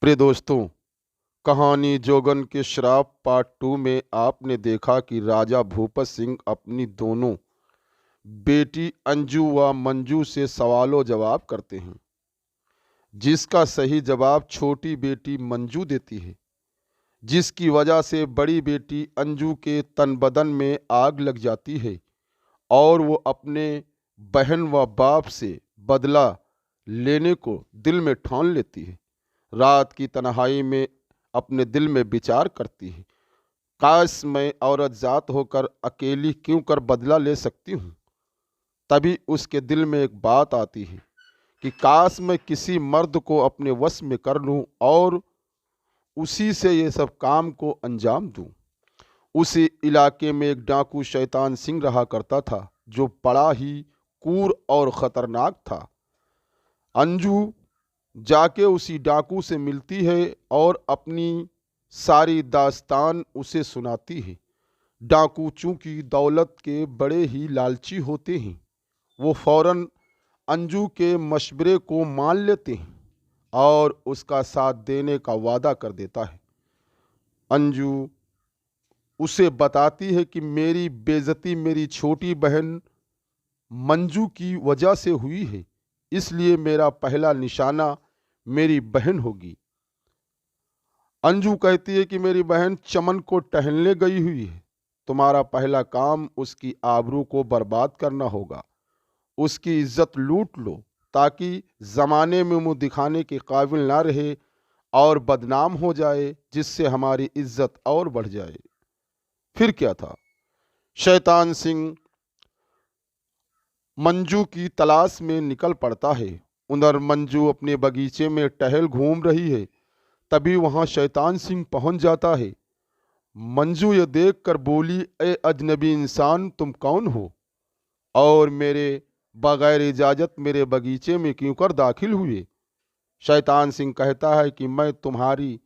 प्रिय दोस्तों, कहानी जोगन के श्राप पार्ट 2 में आपने देखा कि राजा भूपत सिंह अपनी दोनों बेटी अंजू व मंजू से सवालों जवाब करते हैं, जिसका सही जवाब छोटी बेटी मंजू देती है, जिसकी वजह से बड़ी बेटी अंजू के तन बदन में आग लग जाती है और वो अपने बहन व बाप से बदला लेने को दिल में ठान लेती है। रात की तन्हाई में अपने दिल में विचार करती है, काश मैं औरत जात होकर अकेली क्यों कर बदला ले सकती हूँ। तभी उसके दिल में एक बात आती है कि काश मैं किसी मर्द को अपने वश में कर लूँ और उसी से ये सब काम को अंजाम दूँ। उसी इलाके में एक डाकू शैतान सिंह रहा करता था, जो बड़ा ही क्रूर और ख़तरनाक था। अंजू जाके उसी डाकू से मिलती है और अपनी सारी दास्तान उसे सुनाती है। डाकू चूंकि दौलत के बड़े ही लालची होते हैं, वो फौरन अंजू के मशवरे को मान लेते हैं और उसका साथ देने का वादा कर देता है। अंजू उसे बताती है कि मेरी बेइज्जती मेरी छोटी बहन मंजू की वजह से हुई है, इसलिए मेरा पहला निशाना मेरी बहन होगी। अंजू कहती है कि मेरी बहन चमन को टहलने गई हुई है, तुम्हारा पहला काम उसकी आबरू को बर्बाद करना होगा, उसकी इज्जत लूट लो ताकि जमाने में मुंह दिखाने के काबिल ना रहे और बदनाम हो जाए, जिससे हमारी इज्जत और बढ़ जाए। फिर क्या था, शैतान सिंह मंजू की तलाश में निकल पड़ता है। उधर मंजू अपने बगीचे में टहल घूम रही है, तभी वहां शैतान सिंह पहुंच जाता है। मंजू ये देख कर बोली, ए अजनबी इंसान, तुम कौन हो और मेरे बगैर इजाज़त मेरे बगीचे में क्यों कर दाखिल हुए। शैतान सिंह कहता है कि मैं तुम्हारी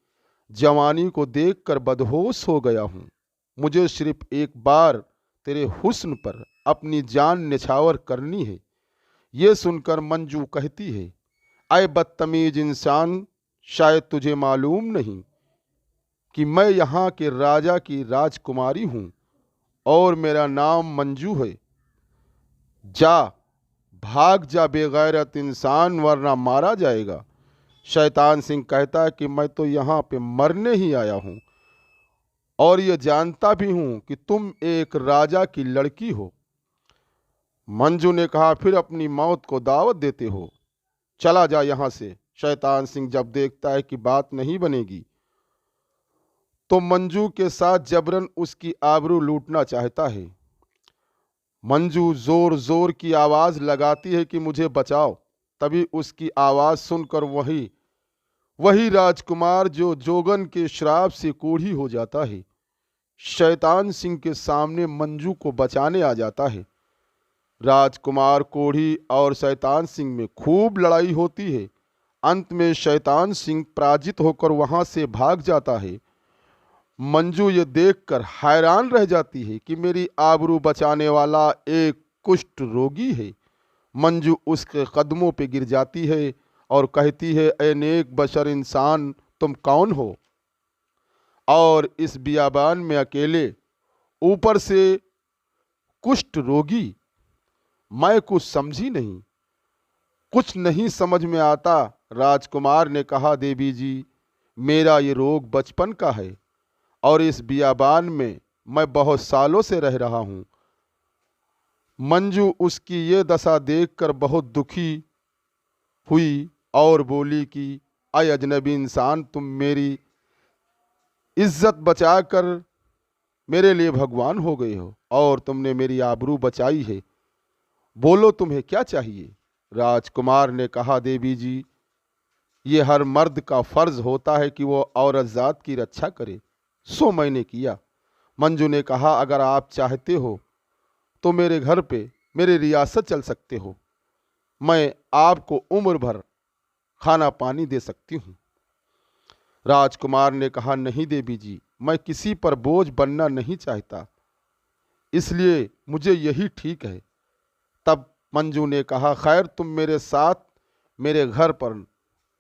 जवानी को देखकर बदहोश हो गया हूँ, मुझे सिर्फ एक बार तेरे हुस्न पर अपनी जान निछावर करनी है। ये सुनकर मंजू कहती है, ऐ बदतमीज इंसान, शायद तुझे मालूम नहीं कि मैं यहाँ के राजा की राजकुमारी हूँ और मेरा नाम मंजू है। जा, भाग जा बेगैरत इंसान, वरना मारा जाएगा। शैतान सिंह कहता है कि मैं तो यहाँ पे मरने ही आया हूँ और ये जानता भी हूँ कि तुम एक राजा की लड़की हो। मंजू ने कहा, फिर अपनी मौत को दावत देते हो, चला जा यहाँ से। शैतान सिंह जब देखता है कि बात नहीं बनेगी, तो मंजू के साथ जबरन उसकी आबरू लूटना चाहता है। मंजू जोर जोर की आवाज लगाती है कि मुझे बचाओ। तभी उसकी आवाज सुनकर वही वही राजकुमार जो जोगन के श्राप से कोढ़ी हो जाता है, शैतान सिंह के सामने मंजू को बचाने आ जाता है। राजकुमार कोढ़ी और शैतान सिंह में खूब लड़ाई होती है। अंत में शैतान सिंह पराजित होकर वहां से भाग जाता है। मंजू ये देखकर हैरान रह जाती है कि मेरी आबरू बचाने वाला एक कुष्ठ रोगी है। मंजू उसके कदमों पे गिर जाती है और कहती है, ए नेक बशर इंसान, तुम कौन हो और इस बियाबान में अकेले, ऊपर से कुष्ठ रोगी। मैं कुछ समझी नहीं, कुछ नहीं समझ में आता। राजकुमार ने कहा, देवी जी, मेरा ये रोग बचपन का है और इस बियाबान में मैं बहुत सालों से रह रहा हूँ। मंजू उसकी ये दशा देखकर बहुत दुखी हुई और बोली कि अय अजनबी इंसान, तुम मेरी इज्जत बचाकर मेरे लिए भगवान हो गए हो और तुमने मेरी आबरू बचाई है। बोलो तुम्हें क्या चाहिए। राजकुमार ने कहा, देवी जी, ये हर मर्द का फर्ज होता है कि वो औरत जात की रक्षा करे, सो मैंने किया। मंजू ने कहा, अगर आप चाहते हो तो मेरे घर पे मेरे रियासत चल सकते हो, मैं आपको उम्र भर खाना पानी दे सकती हूँ। राजकुमार ने कहा, नहीं देवी जी, मैं किसी पर बोझ बनना नहीं चाहता, इसलिए मुझे यही ठीक है। तब मंजू ने कहा, खैर तुम मेरे साथ मेरे घर पर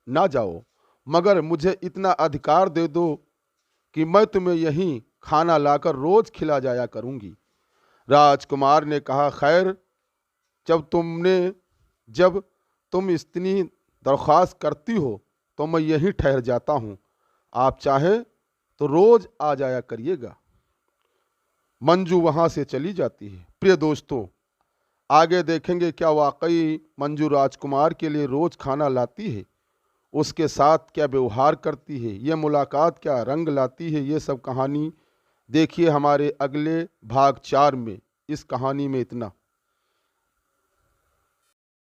ना जाओ, मगर मुझे इतना अधिकार दे दो कि मैं तुम्हें यहीं खाना लाकर रोज खिला जाया करूंगी। राजकुमार ने कहा, खैर, जब तुम इतनी दरख्वास्त करती हो तो मैं यहीं ठहर जाता हूँ। आप चाहे तो रोज आ जाया करिएगा। मंजू वहाँ से चली जाती है। प्रिय दोस्तों, आगे देखेंगे क्या वाकई मंजू राजकुमार के लिए रोज खाना लाती है, उसके साथ क्या व्यवहार करती है, ये मुलाकात क्या रंग लाती है। ये सब कहानी देखिए हमारे अगले भाग 4 में। इस कहानी में इतना।